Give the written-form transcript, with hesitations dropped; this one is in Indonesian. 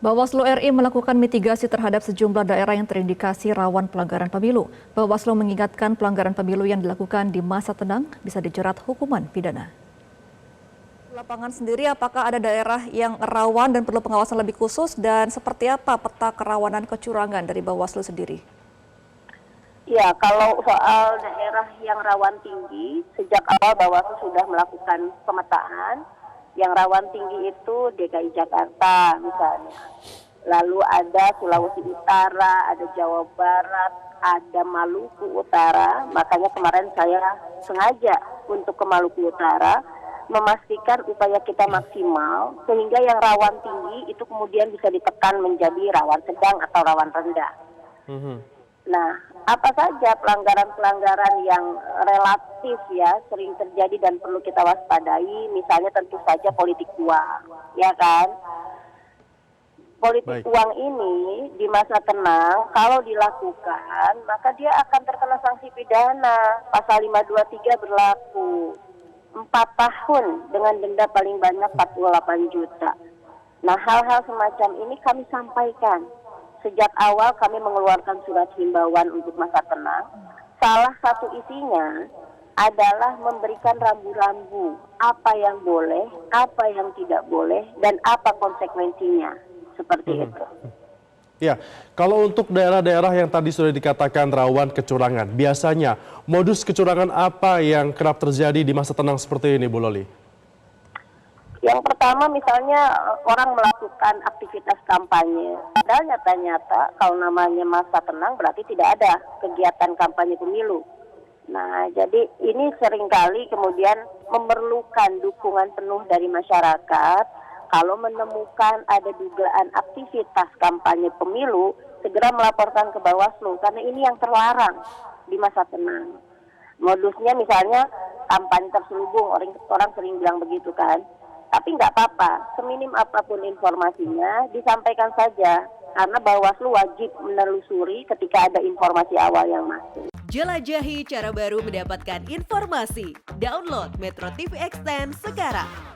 Bawaslu RI melakukan mitigasi terhadap sejumlah daerah yang terindikasi rawan pelanggaran pemilu. Bawaslu mengingatkan pelanggaran pemilu yang dilakukan di masa tenang bisa dijerat hukuman pidana. Lapangan sendiri, apakah ada daerah yang rawan dan perlu pengawasan lebih khusus dan seperti apa peta kerawanan kecurangan dari Bawaslu sendiri? Ya, kalau soal daerah yang rawan tinggi, sejak awal Bawaslu sudah melakukan pemetaan. Yang rawan tinggi itu DKI Jakarta misalnya. Lalu ada Sulawesi Utara, ada Jawa Barat, ada Maluku Utara. Makanya kemarin saya sengaja untuk ke Maluku Utara memastikan upaya kita maksimal sehingga yang rawan tinggi itu kemudian bisa ditekan menjadi rawan sedang atau rawan rendah. Nah, apa saja pelanggaran-pelanggaran yang relatif ya sering terjadi dan perlu kita waspadai, misalnya tentu saja politik uang, ya kan? Politik uang ini di masa tenang kalau dilakukan maka dia akan terkena sanksi pidana. Pasal 523 berlaku 4 tahun dengan denda paling banyak 48 juta. Nah, hal-hal semacam ini kami sampaikan. Sejak awal kami mengeluarkan surat himbauan untuk masa tenang. Salah satu isinya adalah memberikan rambu-rambu apa yang boleh, apa yang tidak boleh, dan apa konsekuensinya. Seperti itu. Ya, kalau untuk daerah-daerah yang tadi sudah dikatakan rawan kecurangan, biasanya modus kecurangan apa yang kerap terjadi di masa tenang seperti ini, Bu Loli? Yang pertama misalnya orang melakukan aktivitas kampanye. Padahal nyata-nyata kalau namanya masa tenang berarti tidak ada kegiatan kampanye pemilu. Nah, jadi ini seringkali kemudian memerlukan dukungan penuh dari masyarakat. Kalau menemukan ada dugaan aktivitas kampanye pemilu, segera melaporkan ke Bawaslu karena ini yang terlarang di masa tenang. Modusnya misalnya kampanye terselubung, orang sering bilang begitu kan. Tapi nggak apa-apa, seminim apapun informasinya disampaikan saja karena Bawaslu wajib menelusuri ketika ada informasi awal yang masuk. Jelajahi cara baru mendapatkan informasi. Download Metro TV Extend sekarang.